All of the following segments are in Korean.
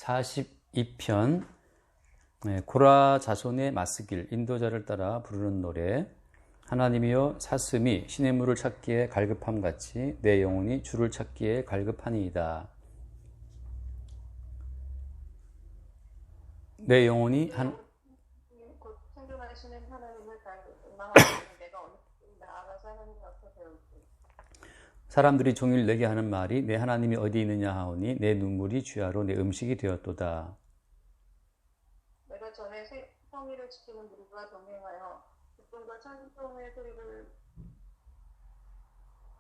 42편 고라 자손의 마스길 인도자를 따라 부르는 노래. 하나님이여 사슴이 시냇물을 찾기에 갈급함같이 내 영혼이 주를 찾기에 갈급하니이다. 내 영혼이 곧 생존하시는 하나님을 갈망하고 내가 어느 때 나아가서 하나님 앞에 배울지. 사람들이 종일 내게 하는 말이 내 하나님이 어디 있느냐 하오니 내 눈물이 주야로 내 음식이 되었도다. 내가 전에 성의를 지키는 무리와 동행하여 기쁨과 찬송의 소리를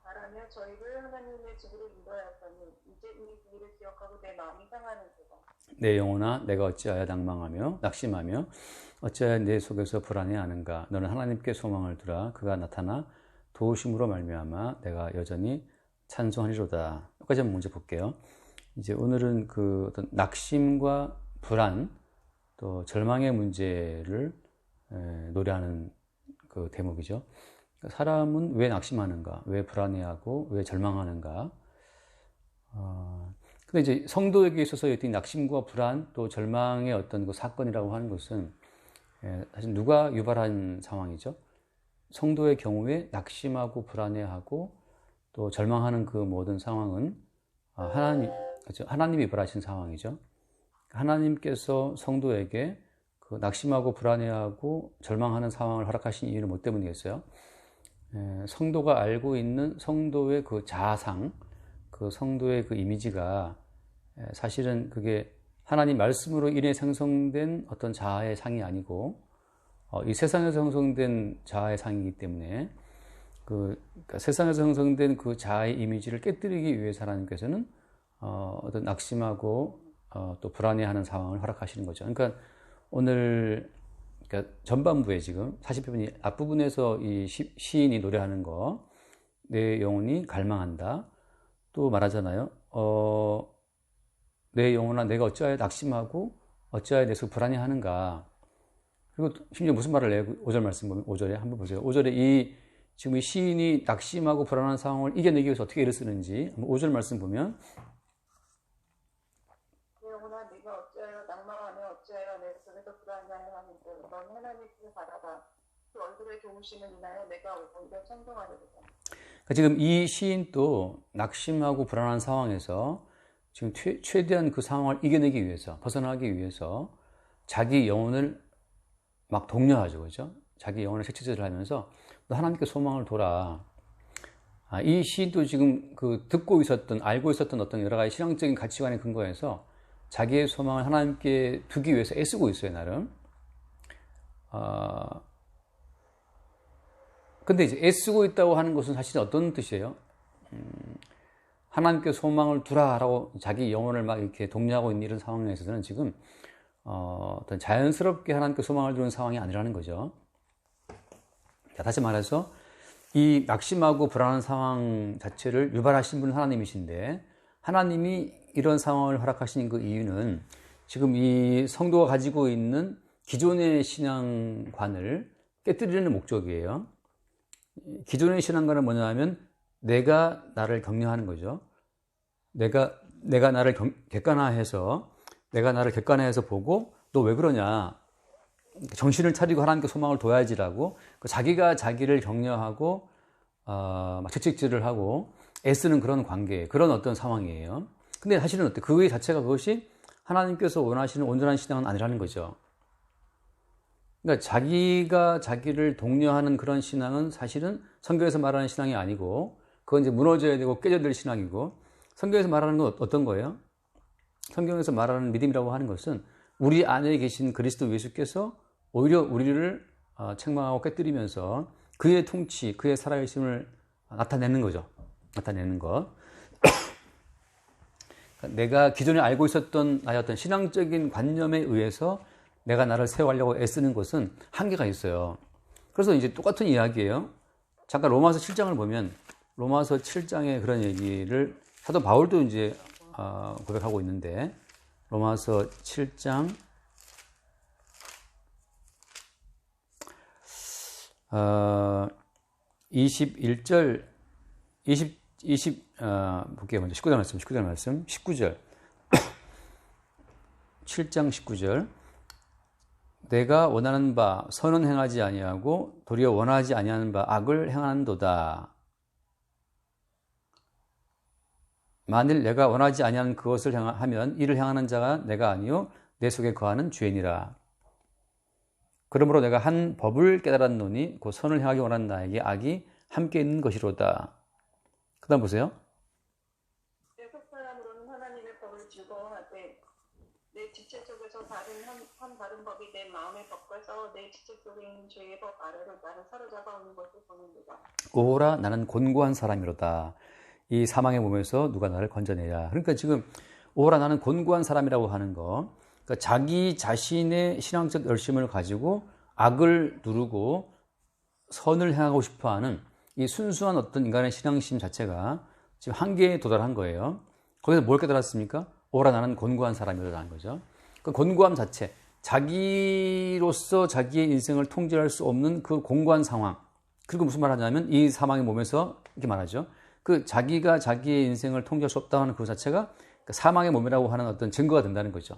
말하며 저희를 하나님의 집으로 인도하였더니 이제 이 길을 기억하고 내 마음이 상하는도다. 내 영혼아 내가 어찌하여 낭망하며 낙심하며 어찌하여 내 속에서 불안해하는가. 너는 하나님께 소망을 두라. 그가 나타나 도우심으로 말미암아 내가 여전히 찬송하리로다. 여기까지 한번 먼저 볼게요. 이제 오늘은 그 어떤 낙심과 불안 또 절망의 문제를 노래하는 그 대목이죠. 사람은 왜 낙심하는가, 왜 불안해하고 왜 절망하는가. 근데 이제 성도에게 있어서 이 낙심과 불안 또 절망의 어떤 그 사건이라고 하는 것은 사실 누가 유발한 상황이죠? 성도의 경우에 낙심하고 불안해하고 또 절망하는 그 모든 상황은 하나님이 유발하신 상황이죠. 하나님께서 성도에게 그 낙심하고 불안해하고 절망하는 상황을 허락하신 이유는 뭐 때문이겠어요? 성도가 알고 있는 성도의 그 자아상, 그 성도의 그 이미지가 사실은 그게 하나님 말씀으로 인해 생성된 어떤 자아의 상이 아니고 이 세상에서 형성된 자아의 상이기 때문에 그러니까 세상에서 형성된 그 자아의 이미지를 깨뜨리기 위해서 하나님께서는 어떤 낙심하고 또 불안해하는 상황을 허락하시는 거죠. 그러니까 오늘 그러니까 전반부에 지금 40편이 앞부분에서 이 시인이 노래하는 거, 내 영혼이 갈망한다. 또 말하잖아요. 내 영혼아 내가 어찌하여 낙심하고 어찌하여 내 속 불안해하는가. 그리고 심지어 무슨 말을 해요? 5절 말씀 보면 5절에 한번 보세요. 5절에 지금 이 시인이 낙심하고 불안한 상황을 이겨내기 위해서 어떻게 애를 쓰는지 5절 말씀 보면 내 영혼아 네가 어찌하여 낭망하며 어찌하여 내 속에서 불안해하는 하는데 넌 하나님을 바라봐. 그 얼굴에 도우심을 인하여 내가 오히려 찬송하리로다. 그러니까 지금 이 시인도 낙심하고 불안한 상황에서 지금 최대한 그 상황을 이겨내기 위해서 벗어나기 위해서 자기 영혼을 막 독려하죠, 그죠? 자기 영혼을 색칠을 하면서 너 하나님께 소망을 둬라. 이 시인도 지금 그 듣고 있었던, 알고 있었던 어떤 여러 가지 신앙적인 가치관에 근거해서 자기의 소망을 하나님께 두기 위해서 애쓰고 있어요, 나름. 근데 이제 애쓰고 있다고 하는 것은 사실 어떤 뜻이에요? 하나님께 소망을 두라라고 자기 영혼을 막 이렇게 독려하고 있는 이런 상황에 있어서는 지금 어떤 자연스럽게 하나님께 소망을 두는 상황이 아니라는 거죠. 자, 다시 말해서 이 낙심하고 불안한 상황 자체를 유발하신 분은 하나님이신데 하나님이 이런 상황을 허락하신 그 이유는 지금 이 성도가 가지고 있는 기존의 신앙관을 깨뜨리는 목적이에요. 기존의 신앙관은 뭐냐 하면 내가 나를 격려하는 거죠. 내가 나를 객관화해서 보고 너 왜 그러냐, 정신을 차리고 하나님께 소망을 둬야지라고 자기가 자기를 격려하고 막 채찍질을 하고 애쓰는 그런 관계, 그런 어떤 상황이에요. 근데 사실은 어때? 그 자체가 그것이 하나님께서 원하시는 온전한 신앙은 아니라는 거죠. 그러니까 자기가 자기를 독려하는 그런 신앙은 사실은 성경에서 말하는 신앙이 아니고 그건 이제 무너져야 되고 깨져야 될 신앙이고, 성경에서 말하는 건 어떤 거예요? 성경에서 말하는 믿음이라고 하는 것은 우리 안에 계신 그리스도 예수께서 오히려 우리를 책망하고 깨뜨리면서 그의 통치, 그의 살아계심을 나타내는 거죠. 나타내는 것. 내가 기존에 알고 있었던 나의 어떤 신앙적인 관념에 의해서 내가 나를 세워가려고 애쓰는 것은 한계가 있어요. 그래서 이제 똑같은 이야기예요. 잠깐 로마서 7장을 보면 로마서 7장의 그런 얘기를 사도 바울도 이제 고백하고 있는데, 로마서 7장 21절 볼게요. 먼저 19절 말씀 19절 7장 19절. 내가 원하는 바 선은 행하지 아니하고 도리어 원하지 아니하는 바 악을 행하는도다. 만일 내가 원하지 아니하는 그것을 하면 이를 행하는 자가 내가 아니요 내 속에 거하는 죄인이라. 그러므로 내가 한 법을 깨달았노니 그 선을 행하기 원하는 나에게 악이 함께 있는 것이로다. 그 다음 보세요. 속 사람으로는 하나님의 법을 즐거워하되 내 지체 속에서 다른 법이 내 마음의 법과서 내 지체 속에 있는 죄의 법 아래로 나를 사로잡아 오는 것을 보는도다. 오라 나는 곤고한 사람이로다. 이 사망의 몸에서 누가 나를 건져내랴. 그러니까 지금 오라 나는 곤고한 사람이라고 하는 거, 그러니까 자기 자신의 신앙적 열심을 가지고 악을 누르고 선을 행하고 싶어하는 이 순수한 어떤 인간의 신앙심 자체가 지금 한계에 도달한 거예요. 거기서 뭘 깨달았습니까? 오라 나는 곤고한 사람이라는 거죠. 그 곤고함 자체, 자기로서 자기의 인생을 통제할 수 없는 그 공고한 상황. 그리고 무슨 말 하냐면 이 사망의 몸에서 이렇게 말하죠. 그 자기가 자기의 인생을 통제할 수 없다고 하는 그 자체가 사망의 몸이라고 하는 어떤 증거가 된다는 거죠.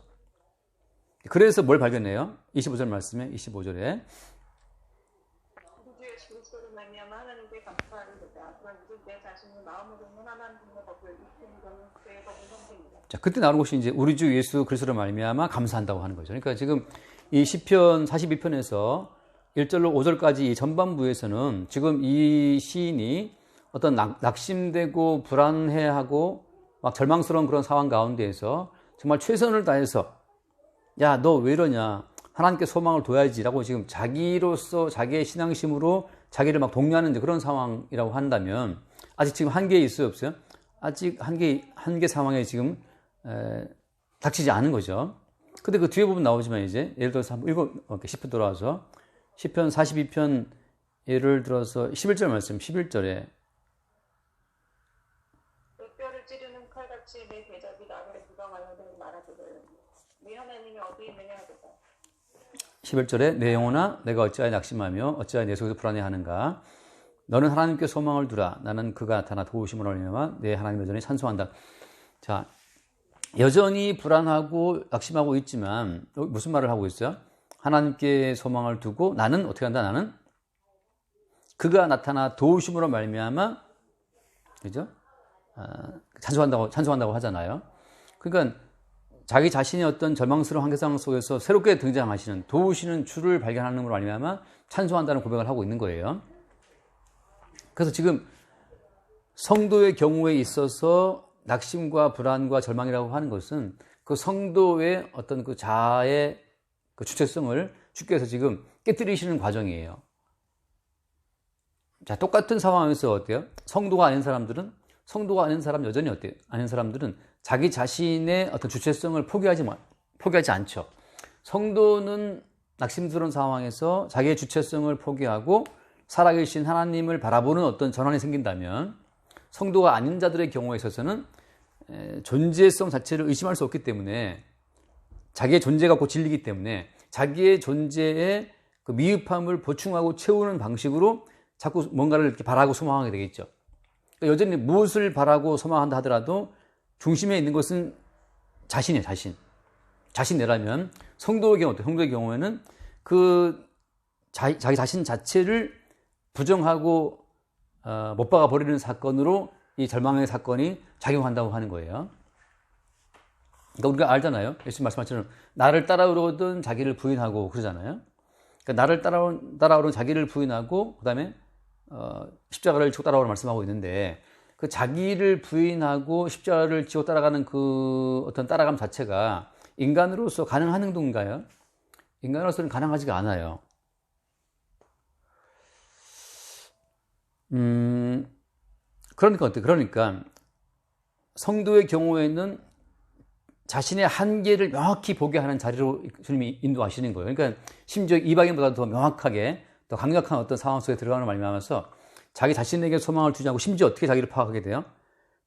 그래서 뭘 발견해요? 25절 말씀에 25절에 우리 주 예수 그리스도로 말미암아 하나님께 감사하리로다. 그런 이들 내 자신을 마음으로는 하나님의 법을 익히는 것은 죄의 법의 형태입니다. 자, 그때 나오는 것이 이제 우리 주 예수 그리스도로 말미암아 감사한다고 하는 거죠. 그러니까 지금 이 시편 42편에서 1절로 5절까지 이 전반부에서는 지금 이 시인이 어떤 낙심되고 불안해하고 막 절망스러운 그런 상황 가운데에서 정말 최선을 다해서 야, 너 왜 이러냐? 하나님께 소망을 둬야지라고 지금 자기로서 자기의 신앙심으로 자기를 막 독려하는 그런 상황이라고 한다면 아직 지금 한계에 있어요, 없어요? 아직 한계 상황에 지금 닥치지 않은 거죠. 근데 그 뒤에 부분 나오지만 이제 예를 들어서 한번 읽어, 시편 돌아와서 시편 42편 예를 들어서 11절 말씀, 11절에 뼈를 찌르는 칼같이 내 대적이 나를 부정하여 말하거든. 네 하나님이 어디 있느냐 하도다. 11절에 내 영혼아 내가 어찌하여 낙심하며 어찌하여 내 속에서 불안해하는가. 너는 하나님께 소망을 두라. 나는 그가 나타나 도우심을 말미암아 내 하나님 여전히 찬송한다. 자, 여전히 불안하고 낙심하고 있지만 무슨 말을 하고 있어요? 하나님께 소망을 두고 나는 어떻게 한다? 나는 그가 나타나 도우심으로 말미암아 그죠? 찬송한다고 하잖아요. 그러니까 자기 자신의 어떤 절망스러운 한계상 속에서 새롭게 등장하시는 도우시는 주를 발견하는 것으로 말미암아 찬송한다는 고백을 하고 있는 거예요. 그래서 지금 성도의 경우에 있어서 낙심과 불안과 절망이라고 하는 것은 그 성도의 어떤 그 자아의 그 주체성을 주께서 지금 깨뜨리시는 과정이에요. 자, 똑같은 상황에서 어때요? 성도가 아닌 사람들은 여전히 어때요? 아닌 사람들은 자기 자신의 어떤 주체성을 포기하지 않죠. 성도는 낙심스러운 상황에서 자기의 주체성을 포기하고 살아계신 하나님을 바라보는 어떤 전환이 생긴다면 성도가 아닌 자들의 경우에 있어서는 존재성 자체를 의심할 수 없기 때문에 자기의 존재가 곧 진리이기 때문에 자기의 존재의 그 미흡함을 보충하고 채우는 방식으로 자꾸 뭔가를 이렇게 바라고 소망하게 되겠죠. 그러니까 여전히 무엇을 바라고 소망한다 하더라도 중심에 있는 것은 자신이에요, 자신. 자신이라면 성도의 경우에는 그 자기 자신 자체를 부정하고 못 박아 버리는 사건으로 이 절망의 사건이 작용한다고 하는 거예요. 그러니까 우리가 알잖아요. 예수님 말씀하신 나를 따라오려던 자기를 부인하고 그러잖아요. 그러니까 나를 따라오는 자기를 부인하고 그다음에 십자가를 지고 따라오라고 말씀하고 있는데 그 자기를 부인하고 십자가를 지고 따라가는 그 어떤 따라감 자체가 인간으로서 가능한 행동인가요? 인간으로서는 가능하지가 않아요. 그러니까 어때? 그러니까 성도의 경우에는 자신의 한계를 명확히 보게 하는 자리로 주님이 인도하시는 거예요. 그러니까 심지어 이방인보다 더 명확하게 더 강력한 어떤 상황 속에 들어가는 말미암아서 자기 자신에게 소망을 두지 않고 심지어 어떻게 자기를 파악하게 돼요?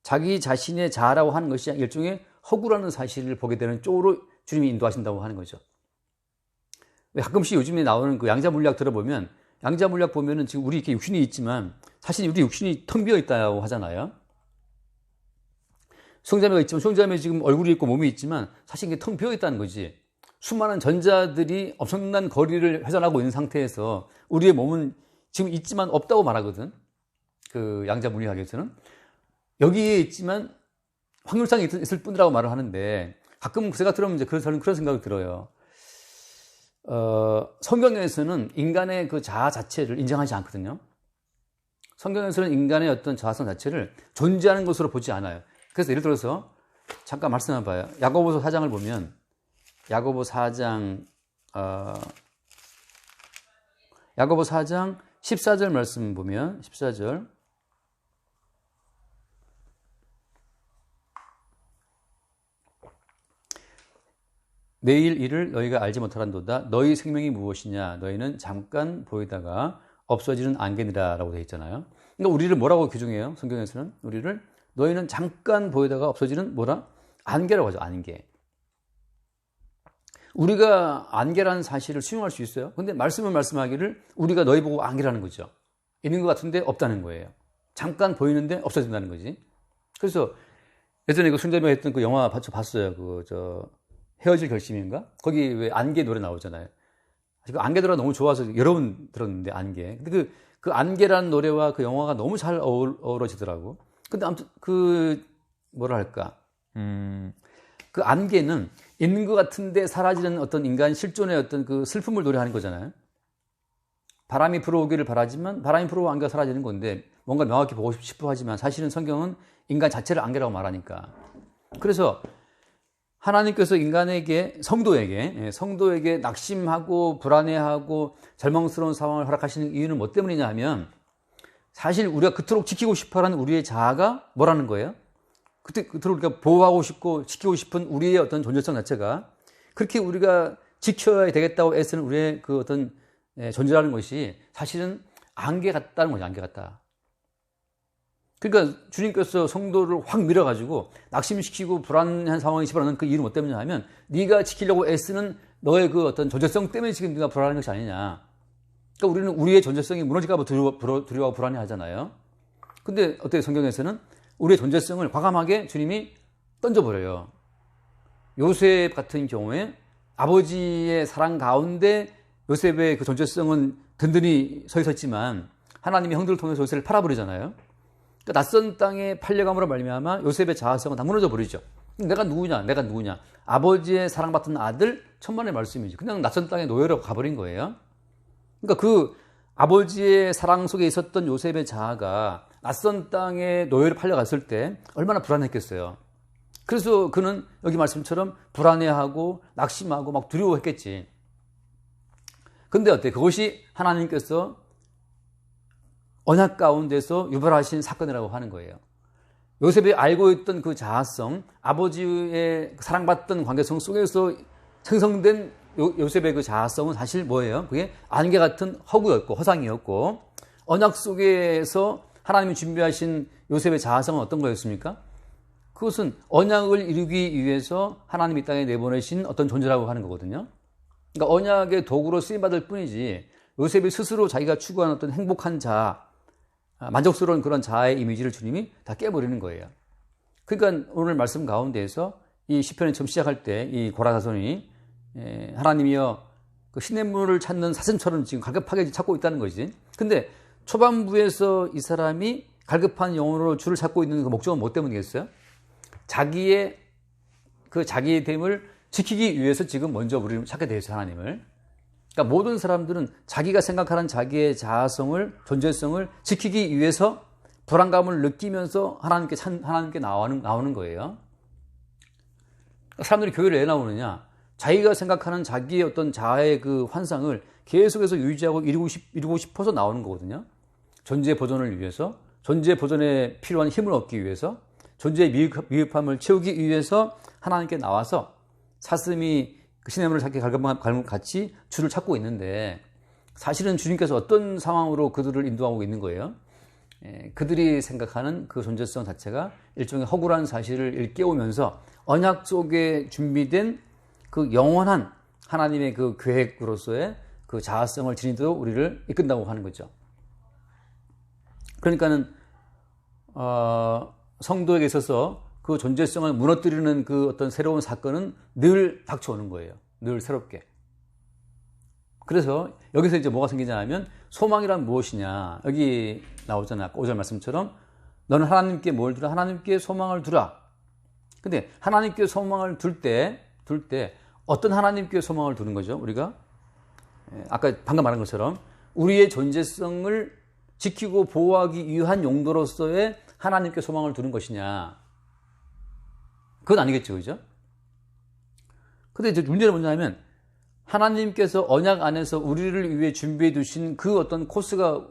자기 자신의 자아라고 하는 것이 일종의 허구라는 사실을 보게 되는 쪽으로 주님이 인도하신다고 하는 거죠. 가끔씩 요즘에 나오는 그 양자 물리학 들어보면 양자 물리학 보면은 지금 우리 이렇게 육신이 있지만 사실 우리 육신이 텅 비어 있다고 하잖아요. 수정자매가 있지만 수정자매 지금 얼굴이 있고 몸이 있지만 사실 이게 텅 비어 있다는 거지. 수많은 전자들이 엄청난 거리를 회전하고 있는 상태에서 우리의 몸은 지금 있지만 없다고 말하거든. 그 양자 물리학에서는 여기에 있지만 확률상 있을 뿐이라고 말을 하는데 가끔 그 생각 들으면 이제 저는 그런 생각이 들어요. 성경에서는 인간의 그 자아 자체를 인정하지 않거든요. 성경에서는 인간의 어떤 자아성 자체를 존재하는 것으로 보지 않아요. 그래서 예를 들어서 잠깐 말씀해 봐요. 야고보서 4장을 보면 야고보 4장 14절 말씀 보면 14절 내일 일을 너희가 알지 못하란도다. 너희 생명이 무엇이냐? 너희는 잠깐 보이다가 없어지는 안개니라 라고 되어 있잖아요. 그러니까 우리를 뭐라고 규정해요? 성경에서는 우리를 너희는 잠깐 보이다가 없어지는 뭐라? 안개라고 하죠. 안개. 우리가 안개라는 사실을 수용할 수 있어요? 근데 말씀은 말씀하기를 우리가 너희 보고 안개라는 거죠. 있는 것 같은데 없다는 거예요. 잠깐 보이는데 없어진다는 거지. 그래서 예전에 그 손자매가 했던 그 영화 봤어요. 헤어질 결심인가? 거기 왜 안개 노래 나오잖아요. 그 안개 노래가 너무 좋아서 여러 번 들었는데, 안개. 근데 그 안개라는 노래와 그 영화가 너무 잘 어우러지더라고. 근데 아무튼 뭐랄까. 그 안개는 있는 것 같은데 사라지는 어떤 인간 실존의 어떤 그 슬픔을 노래하는 거잖아요. 바람이 불어오기를 바라지만 바람이 불어오고 안개가 사라지는 건데 뭔가 명확히 보고 싶어 하지만 사실은 성경은 인간 자체를 안개라고 말하니까. 그래서 하나님께서 인간에게 성도에게 낙심하고 불안해하고 절망스러운 상황을 허락하시는 이유는 뭐 때문이냐 하면 사실 우리가 그토록 지키고 싶어하는 우리의 자아가 뭐라는 거예요? 그토록 우리가 보호하고 싶고 지키고 싶은 우리의 어떤 존재성 자체가 그렇게 우리가 지켜야 되겠다고 애쓰는 우리의 그 어떤 존재라는 것이 사실은 안개 같다는 거죠. 안개 같다. 그러니까 주님께서 성도를 확 밀어가지고 낙심시키고 불안한 상황이 집어넣는 그 이유는 뭐 때문이냐 하면 네가 지키려고 애쓰는 너의 그 어떤 존재성 때문에 지금 네가 불안한 것이 아니냐. 그러니까 우리는 우리의 존재성이 무너질까 봐 두려워하고 불안해하잖아요. 근데 어때요? 성경에서는 우리의 존재성을 과감하게 주님이 던져버려요. 요셉 같은 경우에 아버지의 사랑 가운데 요셉의 그 존재성은 든든히 서 있었지만 하나님이 형들을 통해서 요셉을 팔아버리잖아요. 그러니까 낯선 땅에 팔려감으로 말미암아 요셉의 자아성은 다 무너져 버리죠. 내가 누구냐? 아버지의 사랑받던 아들, 천만의 말씀이지. 그냥 낯선 땅에 노예로 가버린 거예요. 그러니까 그 아버지의 사랑 속에 있었던 요셉의 자아가 낯선 땅에 노예로 팔려갔을 때 얼마나 불안했겠어요. 그래서 그는 여기 말씀처럼 불안해하고 낙심하고 막 두려워했겠지. 근데 어때? 그것이 하나님께서 언약 가운데서 유발하신 사건이라고 하는 거예요. 요셉이 알고 있던 그 자아성, 아버지의 사랑받던 관계성 속에서 생성된 요셉의 그 자아성은 사실 뭐예요? 그게 안개 같은 허구였고 허상이었고 언약 속에서 하나님이 준비하신 요셉의 자아성은 어떤 거였습니까? 그것은 언약을 이루기 위해서 하나님이 이 땅에 내보내신 어떤 존재라고 하는 거거든요. 그러니까 언약의 도구로 쓰임받을 뿐이지 요셉이 스스로 자기가 추구하는 어떤 행복한 자아, 만족스러운 그런 자아의 이미지를 주님이 다 깨버리는 거예요. 그러니까 오늘 말씀 가운데에서 이 시편을 처음 시작할 때 이 고라사손이 하나님이여 그 시냇물을 찾는 사슴처럼 지금 갈급하게 찾고 있다는 거지. 근데 초반부에서 이 사람이 갈급한 영혼으로 주를 찾고 있는 그 목적은 뭐 때문이겠어요? 자기의 됨을 지키기 위해서 지금 먼저 우리를 찾게 되어 있어요, 하나님을. 그러니까 모든 사람들은 자기가 생각하는 자기의 자아성을, 존재성을 지키기 위해서 불안감을 느끼면서 하나님께 나오는 거예요. 사람들이 교회를 왜 나오느냐? 자기가 생각하는 자기의 어떤 자아의 그 환상을 계속해서 유지하고 이루고 싶어서 나오는 거거든요. 존재 보존을 위해서, 존재 보존에 필요한 힘을 얻기 위해서, 존재의 미흡함을 채우기 위해서 하나님께 나와서 사슴이 그 시냇물을 찾기 같이 주를 찾고 있는데 사실은 주님께서 어떤 상황으로 그들을 인도하고 있는 거예요? 그들이 생각하는 그 존재성 자체가 일종의 허구라는 사실을 일깨우면서 언약 속에 준비된 그 영원한 하나님의 그 계획으로서의 그 자아성을 지니도록 우리를 이끈다고 하는 거죠. 그러니까는 성도에게 있어서 그 존재성을 무너뜨리는 그 어떤 새로운 사건은 늘 닥쳐오는 거예요. 늘 새롭게. 그래서 여기서 이제 뭐가 생기냐 하면 소망이란 무엇이냐. 여기 나오잖아요. 아까 5절 말씀처럼 너는 하나님께 뭘 두라? 하나님께 소망을 두라. 근데 하나님께 소망을 둘 때 어떤 하나님께 소망을 두는 거죠? 우리가 아까 방금 말한 것처럼 우리의 존재성을 지키고 보호하기 위한 용도로서의 하나님께 소망을 두는 것이냐? 그건 아니겠죠, 그죠? 근데 이제 문제는 뭐냐면 하나님께서 언약 안에서 우리를 위해 준비해 두신 그 어떤 코스가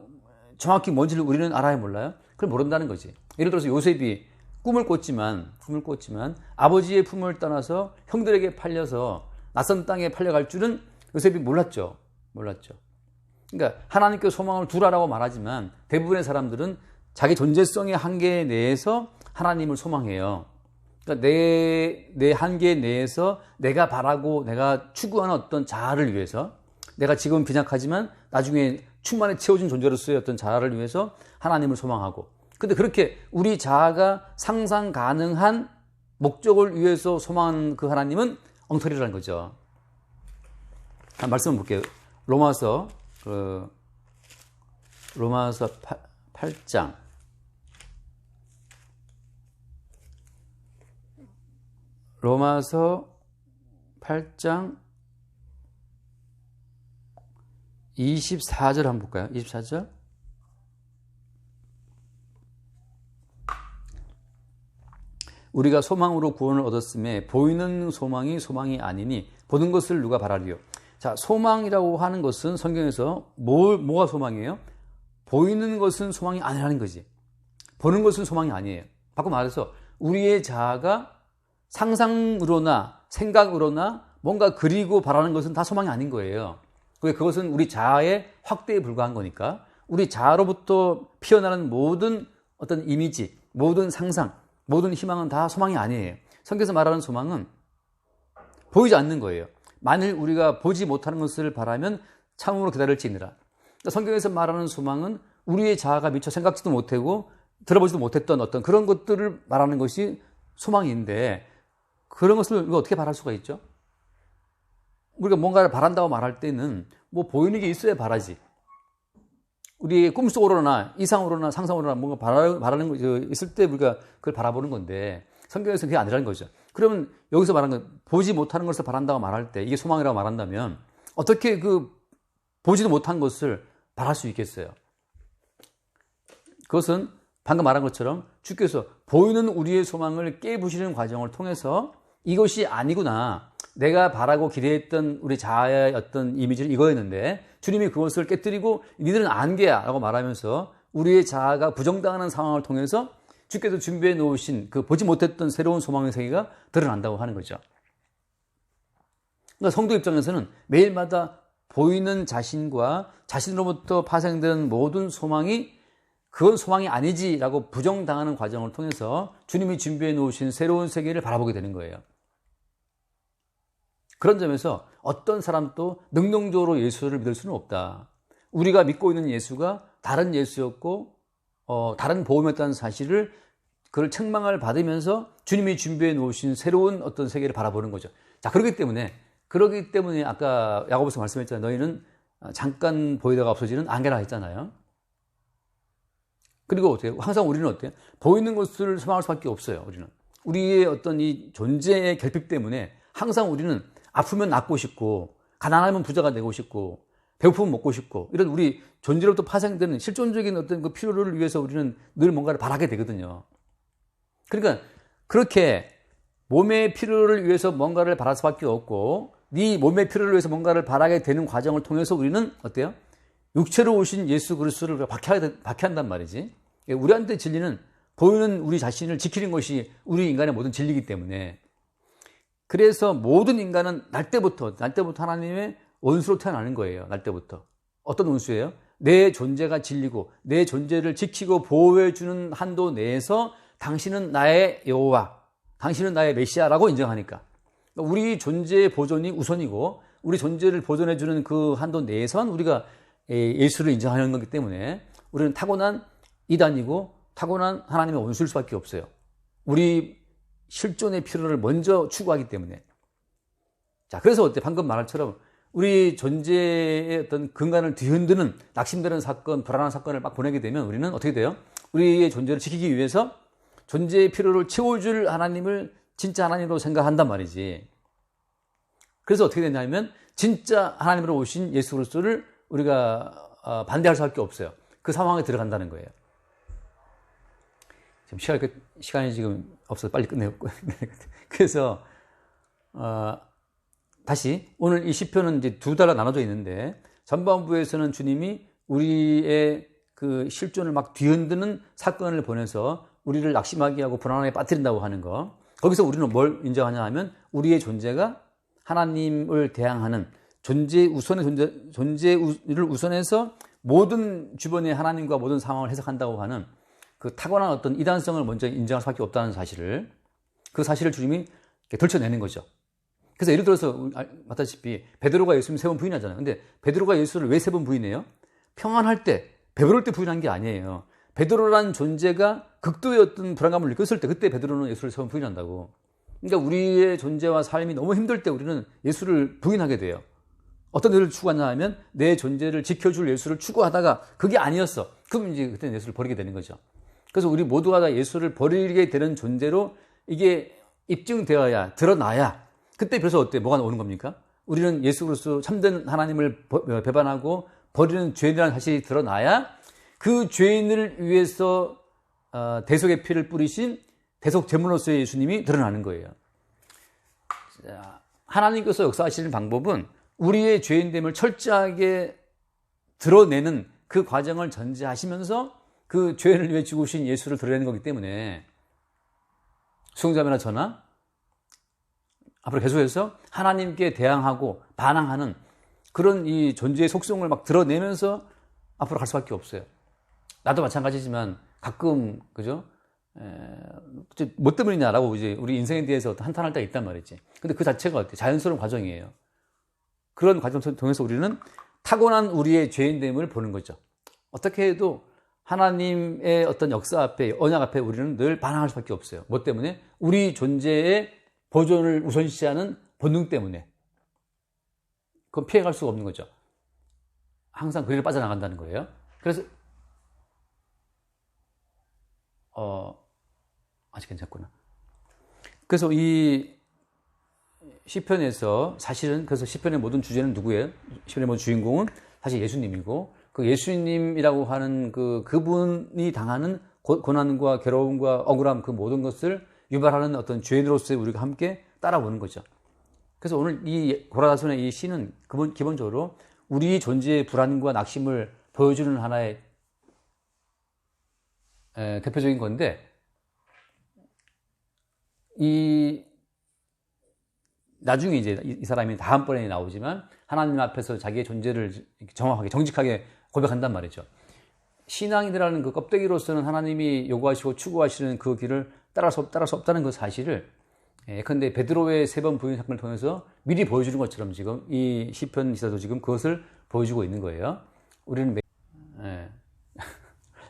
정확히 뭔지를 우리는 알아야 몰라요? 그걸 모른다는 거지. 예를 들어서 요셉이 꿈을 꿨지만 아버지의 품을 떠나서 형들에게 팔려서 낯선 땅에 팔려갈 줄은 요셉이 몰랐죠. 그러니까 하나님께 소망을 두라라고 말하지만 대부분의 사람들은 자기 존재성의 한계 내에서 하나님을 소망해요. 그러니까 내 한계 내에서 내가 바라고 내가 추구하는 어떤 자아를 위해서 내가 지금은 빈약하지만 나중에 충만히 채워진 존재로서의 어떤 자아를 위해서 하나님을 소망하고 근데 그렇게 우리 자아가 상상 가능한 목적을 위해서 소망하는 그 하나님은 엉터리라는 거죠. 한 말씀을 볼게요. 로마서 8장 로마서 8장 24절 한번 볼까요? 24절. 우리가 소망으로 구원을 얻었음에 보이는 소망이 아니니 보는 것을 누가 바라리요. 자, 소망이라고 하는 것은 성경에서 뭐가 소망이에요? 보이는 것은 소망이 아니라는 거지. 보는 것은 소망이 아니에요. 바꿔 말해서 우리의 자아가 상상으로나 생각으로나 뭔가 그리고 바라는 것은 다 소망이 아닌 거예요. 그것은 우리 자아의 확대에 불과한 거니까 우리 자아로부터 피어나는 모든 어떤 이미지, 모든 상상, 모든 희망은 다 소망이 아니에요. 성경에서 말하는 소망은 보이지 않는 거예요. 만일 우리가 보지 못하는 것을 바라면 참으로 기다릴지니라. 그러니까 성경에서 말하는 소망은 우리의 자아가 미처 생각지도 못하고 들어보지도 못했던 어떤 그런 것들을 말하는 것이 소망인데 그런 것을 우리가 어떻게 바랄 수가 있죠? 우리가 뭔가를 바란다고 말할 때는 뭐 보이는 게 있어야 바라지. 우리의 꿈속으로나 이상으로나 상상으로나 뭔가 바라는 거 있을 때 우리가 그걸 바라보는 건데 성경에서는 그게 아니라는 거죠. 그러면 여기서 말하는 건 보지 못하는 것을 바란다고 말할 때 이게 소망이라고 말한다면 어떻게 그 보지도 못한 것을 바랄 수 있겠어요? 그것은 방금 말한 것처럼 주께서 보이는 우리의 소망을 깨부시는 과정을 통해서 이것이 아니구나. 내가 바라고 기대했던 우리 자아의 어떤 이미지는 이거였는데 주님이 그것을 깨뜨리고 니들은 안개야 라고 말하면서 우리의 자아가 부정당하는 상황을 통해서 주께서 준비해 놓으신 그 보지 못했던 새로운 소망의 세계가 드러난다고 하는 거죠. 그러니까 성도 입장에서는 매일마다 보이는 자신과 자신으로부터 파생된 모든 소망이 그건 소망이 아니지라고 부정당하는 과정을 통해서 주님이 준비해 놓으신 새로운 세계를 바라보게 되는 거예요. 그런 점에서 어떤 사람도 능동적으로 예수를 믿을 수는 없다. 우리가 믿고 있는 예수가 다른 예수였고 다른 복음이었다는 사실을 그걸 책망을 받으면서 주님이 준비해 놓으신 새로운 어떤 세계를 바라보는 거죠. 자, 그렇기 때문에 아까 야고보서 말씀했잖아요. 너희는 잠깐 보이다가 없어지는 안개라 했잖아요. 그리고 어때요? 항상 우리는 어때요? 보이는 것을 소망할 수밖에 없어요. 우리의 어떤 이 존재의 결핍 때문에 항상 우리는 아프면 낫고 싶고 가난하면 부자가 되고 싶고 배고프면 먹고 싶고 이런 우리 존재로부터 파생되는 실존적인 어떤 그 필요를 위해서 우리는 늘 뭔가를 바라게 되거든요. 그러니까 그렇게 몸의 필요를 위해서 뭔가를 바랄 수밖에 없고 네 몸의 필요를 위해서 뭔가를 바라게 되는 과정을 통해서 우리는 어때요? 육체로 오신 예수 그리스도를 박해한단 말이지. 우리한테 진리는 보이는 우리 자신을 지키는 것이 우리 인간의 모든 진리이기 때문에 그래서 모든 인간은 날 때부터 하나님의 원수로 태어나는 거예요. 날 때부터. 어떤 원수예요? 내 존재가 진리고 내 존재를 지키고 보호해주는 한도 내에서 당신은 나의 여호와, 당신은 나의 메시아라고 인정하니까. 우리 존재의 보존이 우선이고 우리 존재를 보존해주는 그 한도 내에선 우리가 예수를 인정하는 거기 때문에 우리는 타고난 이단이고 타고난 하나님의 원수일 수밖에 없어요. 우리 실존의 필요를 먼저 추구하기 때문에. 자, 그래서 어때? 방금 말한처럼 우리 존재의 어떤 근간을 뒤흔드는 낙심되는 사건, 불안한 사건을 막 보내게 되면 우리는 어떻게 돼요? 우리의 존재를 지키기 위해서 존재의 필요를 채워줄 하나님을 진짜 하나님으로 생각한단 말이지. 그래서 어떻게 되냐면 진짜 하나님으로 오신 예수 그리스도를 우리가 반대할 수밖에 없어요. 그 상황에 들어간다는 거예요. 지금 시간이 지금 없어서 빨리 끝내고. 그래서 다시 오늘 이 시편은 이제 두 달로 나눠져 있는데 전반부에서는 주님이 우리의 그 실존을 막 뒤흔드는 사건을 보내서 우리를 낙심하게 하고 불안함에 빠뜨린다고 하는 거. 거기서 우리는 뭘 인정하냐 하면 우리의 존재가 하나님을 대항하는 존재를 우선해서 모든 주변의 하나님과 모든 상황을 해석한다고 하는 그 타고난 어떤 이단성을 먼저 인정할 수밖에 없다는 사실을, 그 사실을 주님이 들춰내는 거죠. 그래서 예를 들어서 봤다시피 베드로가 예수님 3번 부인하잖아요. 근데 베드로가 예수를 왜 3번 부인해요? 평안할 때, 배부를 때 부인한 게 아니에요. 베드로란 존재가 극도의 어떤 불안감을 느꼈을 때 그때 베드로는 예수를 3번 부인한다고. 그러니까 우리의 존재와 삶이 너무 힘들 때 우리는 예수를 부인하게 돼요. 어떤 일을 추구하냐 하면 내 존재를 지켜줄 예수를 추구하다가 그게 아니었어. 그럼 이제 그때는 예수를 버리게 되는 거죠. 그래서 우리 모두가 다 예수를 버리게 되는 존재로 이게 입증되어야, 드러나야 그때 비로소 어때? 뭐가 오는 겁니까? 우리는 예수 그리스도 참된 하나님을 배반하고 버리는 죄인이라는 사실이 드러나야 그 죄인을 위해서 대속의 피를 뿌리신 대속 제물로서의 예수님이 드러나는 거예요. 하나님께서 역사하시는 방법은 우리의 죄인됨을 철저하게 드러내는 그 과정을 전제하시면서 그 죄인을 위해 죽으신 예수를 드러내는 거기 때문에 수용자매나 저나 앞으로 계속해서 하나님께 대항하고 반항하는 그런 이 존재의 속성을 막 드러내면서 앞으로 갈 수밖에 없어요. 나도 마찬가지지만 가끔, 그죠? 뭐 때문이냐라고 이제 우리 인생에 대해서 한탄할 때가 있단 말이지. 근데 그 자체가 어때? 자연스러운 과정이에요. 그런 과정을 통해서 우리는 타고난 우리의 죄인됨을 보는 거죠. 어떻게 해도 하나님의 어떤 역사 앞에, 언약 앞에 우리는 늘 반항할 수밖에 없어요. 뭐 때문에? 우리 존재의 보존을 우선시하는 본능 때문에. 그건 피해갈 수가 없는 거죠. 항상 그 길을 빠져나간다는 거예요. 그래서 아직 괜찮구나. 그래서 이 시편에서 사실은, 그래서 시편의 모든 주제는 누구예요? 시편의 모든 주인공은 사실 예수님이고, 그 예수님이라고 하는 그분이 당하는 고난과 괴로움과 억울함, 그 모든 것을 유발하는 어떤 죄인으로서의 우리가 함께 따라오는 거죠. 그래서 오늘 이 고라다손의 이 시는 기본적으로 우리 존재의 불안과 낙심을 보여주는 하나의 대표적인 건데, 나중에 이제 이 사람이 다음번에 나오지만 하나님 앞에서 자기의 존재를 정확하게, 정직하게 고백한단 말이죠. 신앙인이라는 그 껍데기로서는 하나님이 요구하시고 추구하시는 그 길을 따라할 수 없다는 그 사실을, 근데 베드로의 3번 부인 사건을 통해서 미리 보여주는 것처럼 지금 이 시편 기사도 지금 그것을 보여주고 있는 거예요. 우리는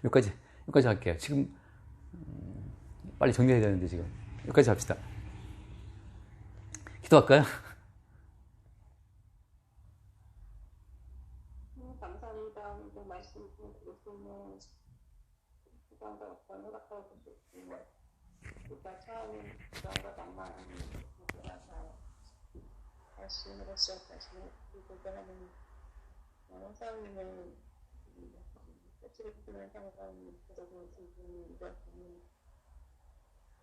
여기까지 할게요. 지금 빨리 정리해야 되는데 지금 여기까지 합시다. 기도할까요? 감사합니다. 오늘 말씀 드릴 수 있는 시간과 어떤 허락하고 주셨고, 우리가 처음에 불안과 낭만을 느껴서 말씀으로써 자신을 불변하는 성님을 끝을 부는 상관 그러고 지금 이렇게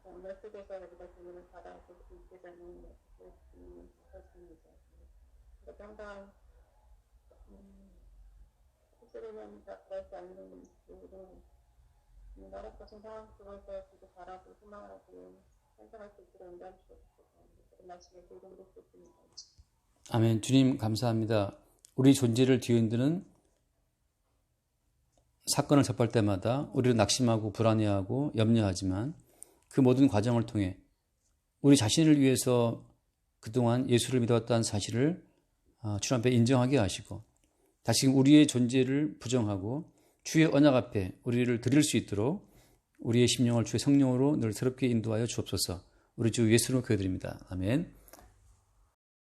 오늘 속에서 우리가 주문을 받아서 그 있게 되는 것입니다. 그래서 항상 스스로는 그럴 수 없는 이유로 나라 같은 상황 속에서 계속 바라고 희망하고 생각할 수 있도록 인도해 주셨고 그런 말씀에 기도를 드립니다. 아멘. 주님 감사합니다. 우리 존재를 뒤흔드는 사건을 접할 때마다 우리를 낙심하고 불안해하고 염려하지만 그 모든 과정을 통해 우리 자신을 위해서 그동안 예수를 믿어왔다는 사실을 주님 앞에 인정하게 하시고 다시금 우리의 존재를 부정하고 주의 언약 앞에 우리를 드릴 수 있도록 우리의 심령을 주의 성령으로 늘 새롭게 인도하여 주옵소서. 우리 주 예수로 기도드립니다. 아멘.